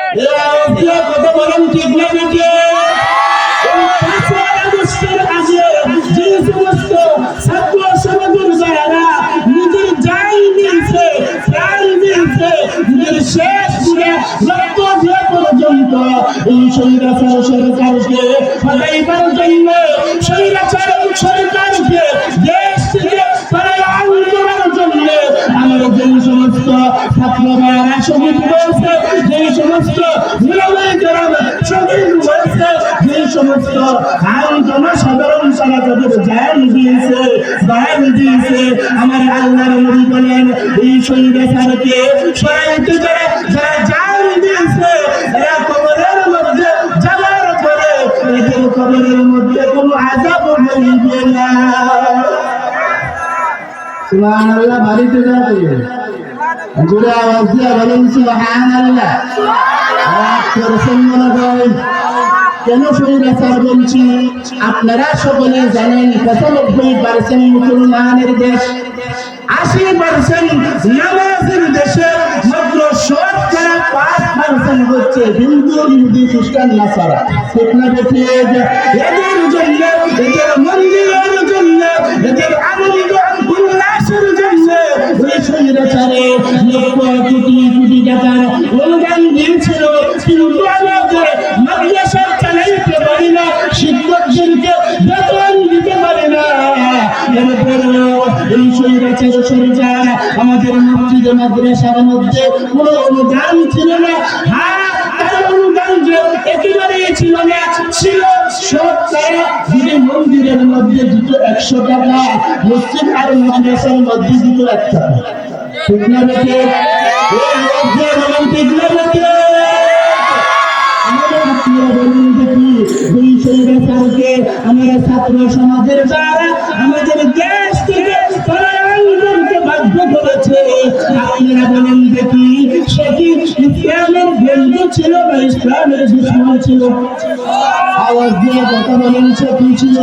কথা বলেন ঠিক না নাকি? যে সমস্ত ছাত্র সমাজের যারা নিজের জান দিয়েছে, প্রাণ দিয়েছে, নিজের শেষ দিয়ে রক্ত দিয়ে পর্যন্ত এই স্বৈরাচার সরকারকে হটাইবার জন্য, স্বৈরাচার সরকারকে দেশ থেকে পলায়ন করার জন্য আমার যে সমস্ত ছাত্ররা শহীদ হয়েছে, যে সমস্ত শহীদ হয়েছে, যে সমস্ত জনসাধারণ তারা তাদের জান দিয়েছে, প্রাণ দিয়েছে, আমার আল্লাহর নবী বলেন এই স্বৈরাচারকে সরাইতে যারা জান দিয়েছে এরা কবরের মধ্যে যাওয়ার পরে এদের কবরের মধ্যে কোনো আযাব হইবে না। সুবহানাল্লাহ, বাড়িতে যাবে জোরে আওয়াজ দিয়ে বলেন সুবহানাল্লাহ। কেন স্বৈরাচার বলছি? আপনারা সকলে জানেন 95% মুসলমানের দেশ, 80% নামাজের দেশে, মাত্র 5% হচ্ছে হিন্দু, ইহুদি, খ্রিস্টান, নাসারা। ঠিক না বেঠিক? এদের জন্য, এদের মন্দিরের জন্য, এদের আনন্দ উল্লাসের জন্য ওই স্বৈরাচারে লক্ষ কোটি কোটি টাকার অনুদান দিয়েছিল, কিন্তু আমাদের মাদ্রাসা চালাইতে পারি না, শিক্ষকদেরকে বেতন দিতে পারি না। এরপরেও এই স্বৈরাচার সরকার আমাদের মসজিদে মাদ্রাসার মধ্যে কোনো অনুদান ছিল না। হ্যাঁ, তার অনুদান যে একেবারেই ছিল না, ছিল সরকার যদি মন্দিরের মধ্যে দিত 100 টাকা, মসজিদ আর মাদ্রাসার মধ্যে দিত 1 টাকা। ঠিক না বেঠিক? ঠিক না বেঠিক? আমরা ছাত্র সমাজের দ্বারা আমাদের দেশ থেকে পলায়ন করতে বাধ্য করেছে। আপনারা বলেন দেখি, সে কি ইসলামের বন্ধু ছিল না ইসলামের দুশমন ছিল? আওয়াজ দিয়ে কথা বলেন, সে কি ছিল?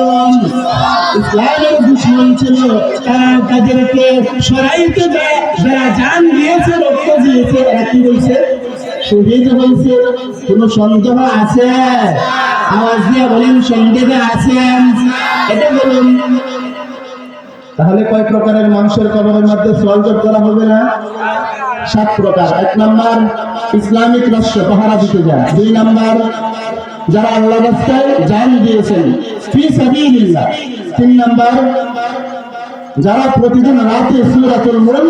ইসলামের দুশমন ছিল। তারা তাদেরকে সরাইতে দেয়, যারা জান দিয়েছে, রক্ত দিয়েছে, একই হয়েছে, শহীদ হয়েছে। কোন সন্দেহ আছে? আওয়াজ দিয়ে বলেন, সন্দেহ আছে? এটা বলুন। তাহলে কয় প্রকারের মানুষের কবরের মধ্যে সওয়াল করা হবে না? 7 প্রকার। 1 নাম্বার, ইসলামিক রাষ্ট্র পাহারা দিতে যায়। 2 নাম্বার, যারা আল্লাহর রাস্তায় জান দিয়েছেন, ফি সাবিলিল্লাহ। 3 নাম্বার, যারা প্রতিদিন রাতে সূরাতুল মুলক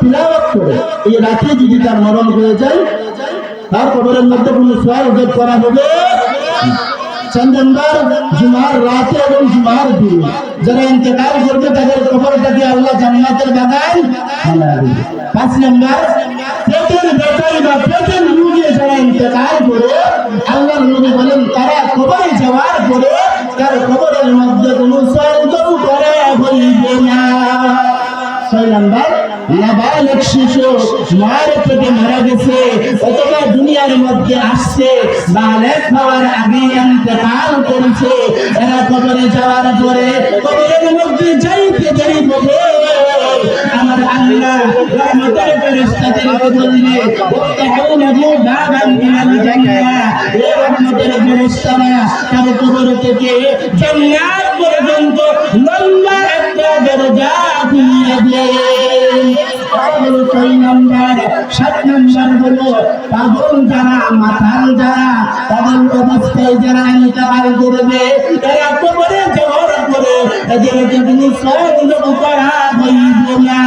তিলাওয়াত করে, এই রাতে যদি তার মরণ হয়ে যায়, তার কবরের মধ্যে কোনো সওয়াল করা হবে। 4 নাম্বার, জুমার রাতে এবং জুমার দিন যারা ইন্তেকাল করবে তাদের কবরটাকে আল্লাহ জান্নাতের বাগান বানায় দিবে। 5 নাম্বার, পেটের ব্যথায় বা পেটের রোগে যারা ইন্তেকাল করে, আল্লাহর নবী বলেন তারা কবরে যাওয়ার পরে তার কবরের মধ্যে কোনো সওয়াল করা হইবে না। 6 নাম্বার, নাবালক শিশু মায়ের পেটে মারা গেছে অথবা দুনিয়ার মধ্যে আসছে, বালেগ হওয়ার আগে ইন্তেকাল করেছে, এরা কবরে যাওয়ার পরে কবরের মধ্যে যাইতে দেরি হবে। আমার আল্লাহ রহমতের ফেরেশতাদেরকে বললে, ওয়াতাহুনাহু বাবান মিনাল জান্নাহ, এই রহমতের ফেরেশতারা তার কবর থেকে জান্নাত পর্যন্ত লম্বা একটা দরজা খুলে দেয়। 6 নাম্বার, 7 নাম্বার হলো পাগল যারা, মাতাল যারা, পাগল অবস্থায় যারা ইন্তেকাল করবে, এরা কবরে যাওয়ার পরে এদেরকে কোনো সওয়াল করা হইবে না।